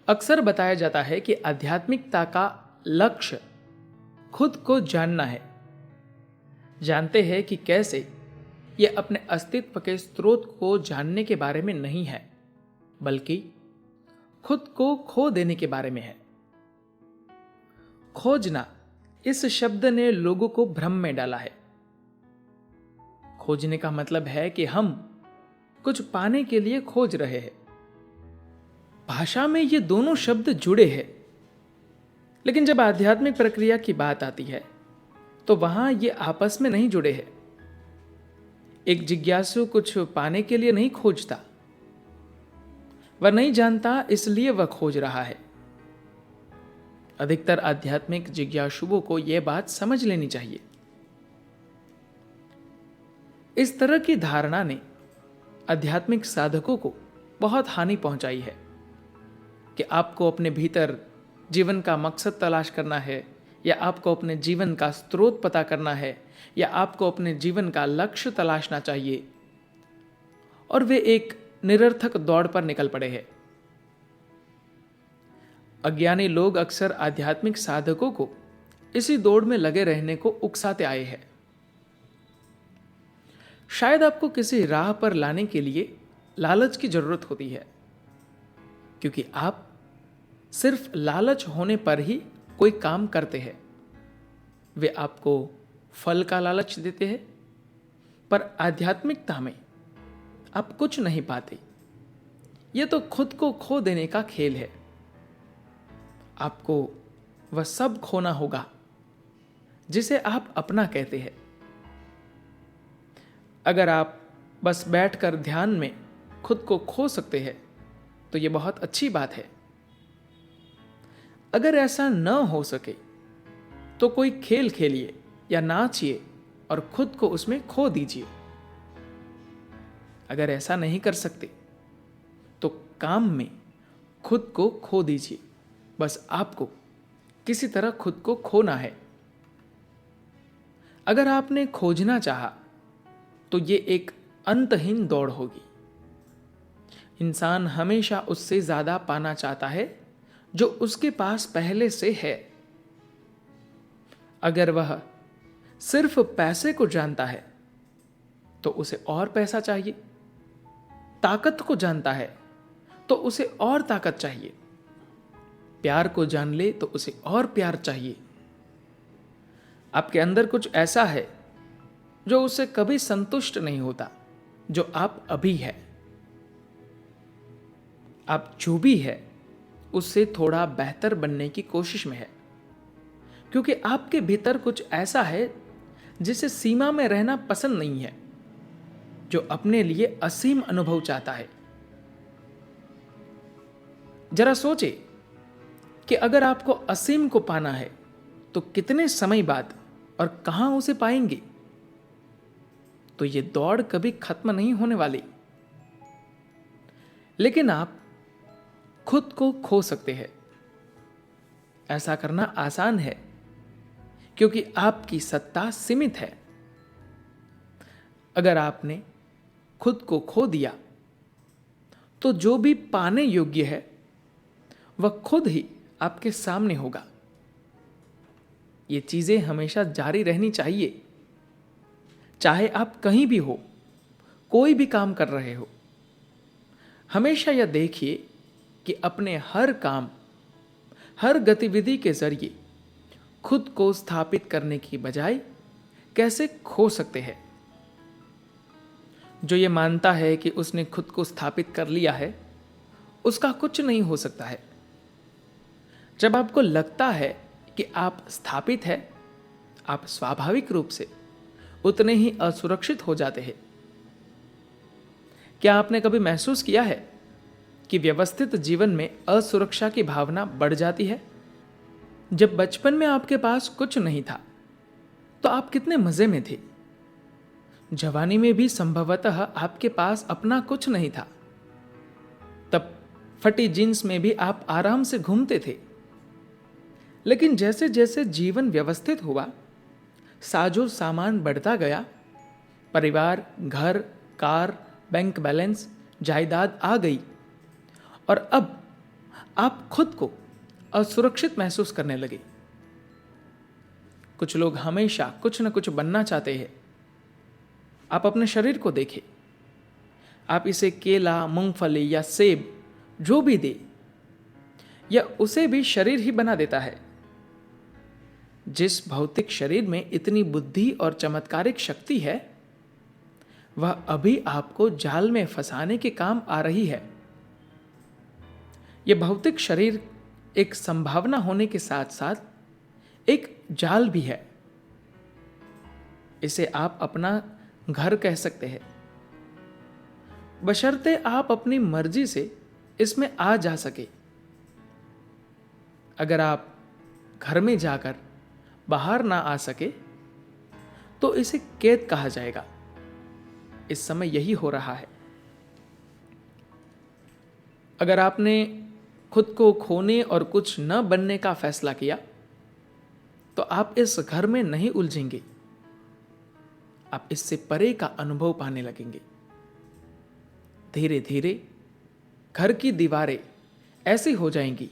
अक्सर बताया जाता है कि आध्यात्मिकता का लक्ष्य खुद को जानना है। जानते हैं कि कैसे यह अपने अस्तित्व के स्रोत को जानने के बारे में नहीं है, बल्कि खुद को खो देने के बारे में है। खोजना इस शब्द ने लोगों को भ्रम में डाला है। खोजने का मतलब है कि हम कुछ पाने के लिए खोज रहे हैं। भाषा में ये दोनों शब्द जुड़े हैं, लेकिन जब आध्यात्मिक प्रक्रिया की बात आती है तो वहां ये आपस में नहीं जुड़े हैं। एक जिज्ञासु कुछ पाने के लिए नहीं खोजता, वह नहीं जानता इसलिए वह खोज रहा है। अधिकतर आध्यात्मिक जिज्ञासुओं को यह बात समझ लेनी चाहिए। इस तरह की धारणा ने आध्यात्मिक साधकों को बहुत हानि पहुंचाई है कि आपको अपने भीतर जीवन का मकसद तलाश करना है, या आपको अपने जीवन का स्रोत पता करना है, या आपको अपने जीवन का लक्ष्य तलाशना चाहिए, और वे एक निरर्थक दौड़ पर निकल पड़े हैं। अज्ञानी लोग अक्सर आध्यात्मिक साधकों को इसी दौड़ में लगे रहने को उकसाते आए हैं। शायद आपको किसी राह पर लाने के लिए लालच की जरूरत होती है, क्योंकि आप सिर्फ लालच होने पर ही कोई काम करते हैं। वे आपको फल का लालच देते हैं, पर आध्यात्मिकता में आप कुछ नहीं पाते। यह तो खुद को खो देने का खेल है। आपको वह सब खोना होगा जिसे आप अपना कहते हैं। अगर आप बस बैठकर ध्यान में खुद को खो सकते हैं तो यह बहुत अच्छी बात है। अगर ऐसा न हो सके तो कोई खेल खेलिए या नाचिए और खुद को उसमें खो दीजिए। अगर ऐसा नहीं कर सकते तो काम में खुद को खो दीजिए। बस आपको किसी तरह खुद को खोना है। अगर आपने खोजना चाहा तो यह एक अंतहीन दौड़ होगी। इंसान हमेशा उससे ज्यादा पाना चाहता है जो उसके पास पहले से है। अगर वह सिर्फ पैसे को जानता है तो उसे और पैसा चाहिए। ताकत को जानता है तो उसे और ताकत चाहिए। प्यार को जान ले तो उसे और प्यार चाहिए। आपके अंदर कुछ ऐसा है जो उसे कभी संतुष्ट नहीं होता, जो आप अभी है। आप जो भी है उससे थोड़ा बेहतर बनने की कोशिश में है, क्योंकि आपके भीतर कुछ ऐसा है जिसे सीमा में रहना पसंद नहीं है, जो अपने लिए असीम अनुभव चाहता है। जरा सोचे कि अगर आपको असीम को पाना है तो कितने समय बाद और कहां उसे पाएंगे। तो यह दौड़ कभी खत्म नहीं होने वाली। लेकिन आप खुद को खो सकते हैं। ऐसा करना आसान है, क्योंकि आपकी सत्ता सीमित है। अगर आपने खुद को खो दिया तो जो भी पाने योग्य है वह खुद ही आपके सामने होगा। ये चीजें हमेशा जारी रहनी चाहिए, चाहे आप कहीं भी हो, कोई भी काम कर रहे हो। हमेशा यह देखिए कि अपने हर काम, हर गतिविधि के जरिए खुद को स्थापित करने की बजाय कैसे खो सकते हैं। जो ये मानता है कि उसने खुद को स्थापित कर लिया है, उसका कुछ नहीं हो सकता है। जब आपको लगता है कि आप स्थापित हैं, आप स्वाभाविक रूप से उतने ही असुरक्षित हो जाते हैं। क्या आपने कभी महसूस किया है कि व्यवस्थित जीवन में असुरक्षा की भावना बढ़ जाती है? जब बचपन में आपके पास कुछ नहीं था तो आप कितने मजे में थे। जवानी में भी संभवतः आपके पास अपना कुछ नहीं था। तब फटी जींस में भी आप आराम से घूमते थे। लेकिन जैसे जैसे जीवन व्यवस्थित हुआ, साजो सामान बढ़ता गया, परिवार, घर, कार, बैंक बैलेंस, जायदाद आ गई, और अब आप खुद को असुरक्षित महसूस करने लगे। कुछ लोग हमेशा कुछ न कुछ बनना चाहते हैं। आप अपने शरीर को देखें, आप इसे केला, मूंगफली या सेब जो भी दे, या उसे भी शरीर ही बना देता है। जिस भौतिक शरीर में इतनी बुद्धि और चमत्कारिक शक्ति है, वह अभी आपको जाल में फंसाने के काम आ रही है। यह भौतिक शरीर एक संभावना होने के साथ साथ एक जाल भी है। इसे आप अपना घर कह सकते हैं, बशर्ते आप अपनी मर्जी से इसमें आ जा सके। अगर आप घर में जाकर बाहर ना आ सके तो इसे कैद कहा जाएगा। इस समय यही हो रहा है। अगर आपने खुद को खोने और कुछ न बनने का फैसला किया तो आप इस घर में नहीं उलझेंगे, आप इससे परे का अनुभव पाने लगेंगे। धीरे धीरे घर की दीवारें ऐसी हो जाएंगी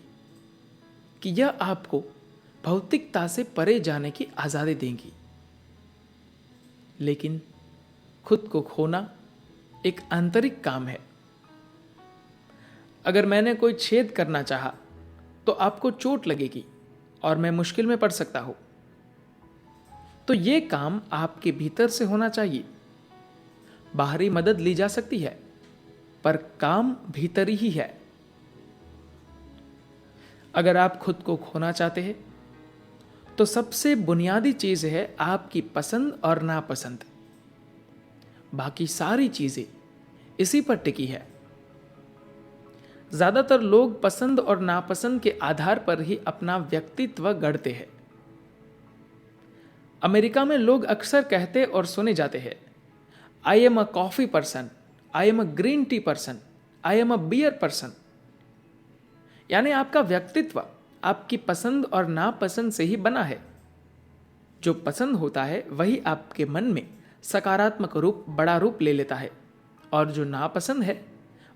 कि यह आपको भौतिकता से परे जाने की आजादी देंगी। लेकिन खुद को खोना एक आंतरिक काम है। अगर मैंने कोई छेद करना चाहा तो आपको चोट लगेगी और मैं मुश्किल में पड़ सकता हूं। तो यह काम आपके भीतर से होना चाहिए। बाहरी मदद ली जा सकती है, पर काम भीतरी ही है। अगर आप खुद को खोना चाहते हैं तो सबसे बुनियादी चीज है आपकी पसंद और नापसंद। बाकी सारी चीजें इसी पर टिकी है। ज्यादातर लोग पसंद और नापसंद के आधार पर ही अपना व्यक्तित्व गढ़ते हैं। अमेरिका में लोग अक्सर कहते और सुने जाते हैं, I am a coffee person, I am a green tea person, I am a beer person. यानी आपका व्यक्तित्व आपकी पसंद और नापसंद से ही बना है। जो पसंद होता है वही आपके मन में सकारात्मक रूप, बड़ा रूप ले लेता है, और जो नापसंद है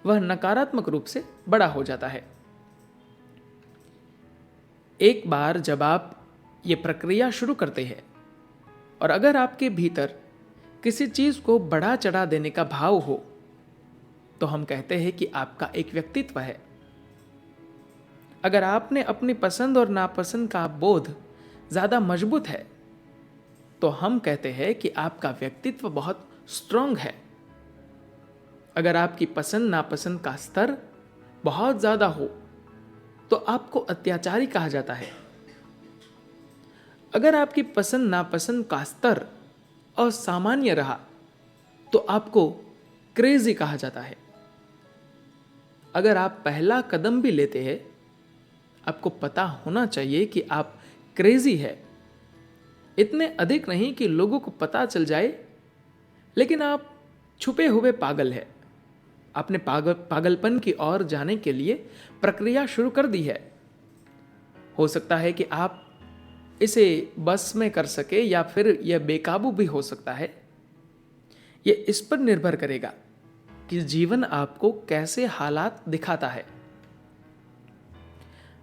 वह नकारात्मक रूप से बड़ा हो जाता है। एक बार जब आप ये प्रक्रिया शुरू करते हैं और अगर आपके भीतर किसी चीज को बढ़ा चढ़ा देने का भाव हो तो हम कहते हैं कि आपका एक व्यक्तित्व है। अगर आपने अपनी पसंद और नापसंद का बोध ज्यादा मजबूत है तो हम कहते हैं कि आपका व्यक्तित्व बहुत स्ट्रांग है। अगर आपकी पसंद नापसंद का स्तर बहुत ज्यादा हो तो आपको अत्याचारी कहा जाता है। अगर आपकी पसंद नापसंद का स्तर असामान्य रहा तो आपको क्रेजी कहा जाता है। अगर आप पहला कदम भी लेते हैं, आपको पता होना चाहिए कि आप क्रेजी है। इतने अधिक नहीं कि लोगों को पता चल जाए, लेकिन आप छुपे हुए पागल है। आपने पागलपन की ओर जाने के लिए प्रक्रिया शुरू कर दी है। हो सकता है कि आप इसे बस में कर सके या फिर यह बेकाबू भी हो सकता है। यह इस पर निर्भर करेगा कि जीवन आपको कैसे हालात दिखाता है।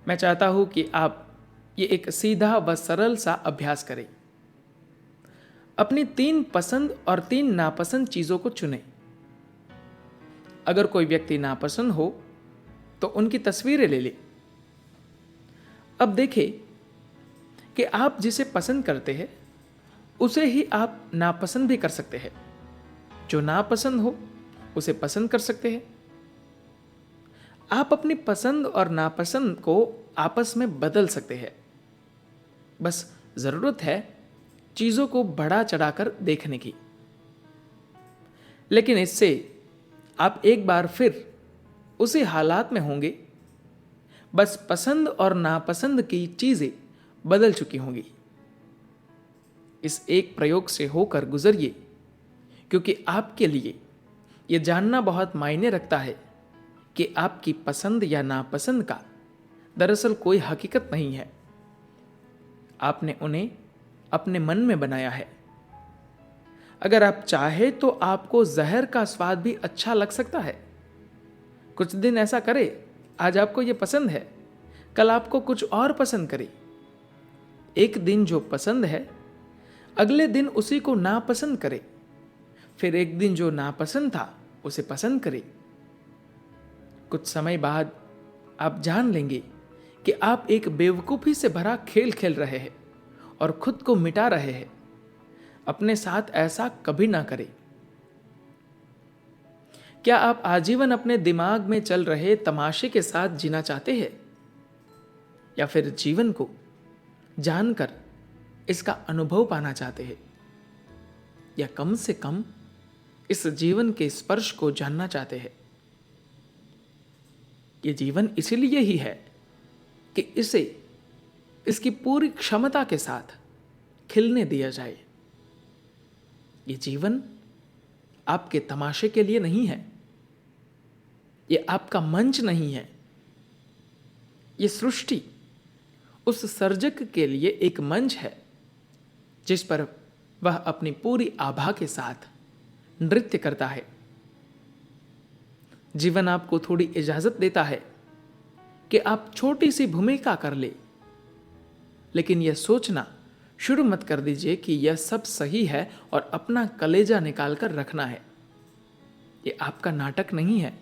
मैं चाहता हूं कि आप ये एक सीधा व सरल सा अभ्यास करें। अपनी 3 पसंद और 3 नापसंद चीजों को चुनें। अगर कोई व्यक्ति नापसंद हो तो उनकी तस्वीरें ले लें। अब देखें कि आप जिसे पसंद करते हैं उसे ही आप नापसंद भी कर सकते हैं। जो नापसंद हो उसे पसंद कर सकते हैं। आप अपनी पसंद और नापसंद को आपस में बदल सकते हैं। बस जरूरत है चीजों को बढ़ा चढ़ाकर देखने की। लेकिन इससे आप एक बार फिर उसी हालात में होंगे, बस पसंद और नापसंद की चीजें बदल चुकी होंगी। इस एक प्रयोग से होकर गुजरिए, क्योंकि आपके लिए यह जानना बहुत मायने रखता है कि आपकी पसंद या नापसंद का दरअसल कोई हकीकत नहीं है। आपने उन्हें अपने मन में बनाया है। अगर आप चाहे तो आपको जहर का स्वाद भी अच्छा लग सकता है। कुछ दिन ऐसा करें, आज आपको ये पसंद है, कल आपको कुछ और पसंद करे। एक दिन जो पसंद है, अगले दिन उसी को नापसंद करे। फिर एक दिन जो नापसंद था, उसे पसंद करे। कुछ समय बाद आप जान लेंगे कि आप एक बेवकूफी से भरा खेल खेल रहे हैं और खुद को मिटा रहे हैं। अपने साथ ऐसा कभी ना करें। क्या आप आजीवन अपने दिमाग में चल रहे तमाशे के साथ जीना चाहते हैं, या फिर जीवन को जानकर इसका अनुभव पाना चाहते हैं, या कम से कम इस जीवन के स्पर्श को जानना चाहते हैं? ये जीवन इसीलिए ही है कि इसे इसकी पूरी क्षमता के साथ खिलने दिया जाए। ये जीवन आपके तमाशे के लिए नहीं है, ये आपका मंच नहीं है। ये सृष्टि उस सर्जक के लिए एक मंच है जिस पर वह अपनी पूरी आभा के साथ नृत्य करता है। जीवन आपको थोड़ी इजाजत देता है कि आप छोटी सी भूमिका कर ले, लेकिन यह सोचना शुरू मत कर दीजिए कि यह सब सही है और अपना कलेजा निकाल कर रखना है। यह आपका नाटक नहीं है।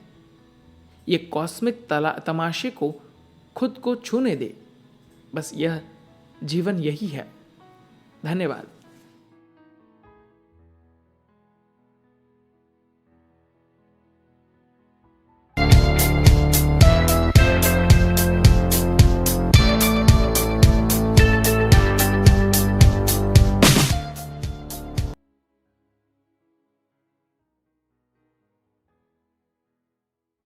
यह कॉस्मिक तमाशे को खुद को छूने दे। बस यह जीवन यही है। धन्यवाद।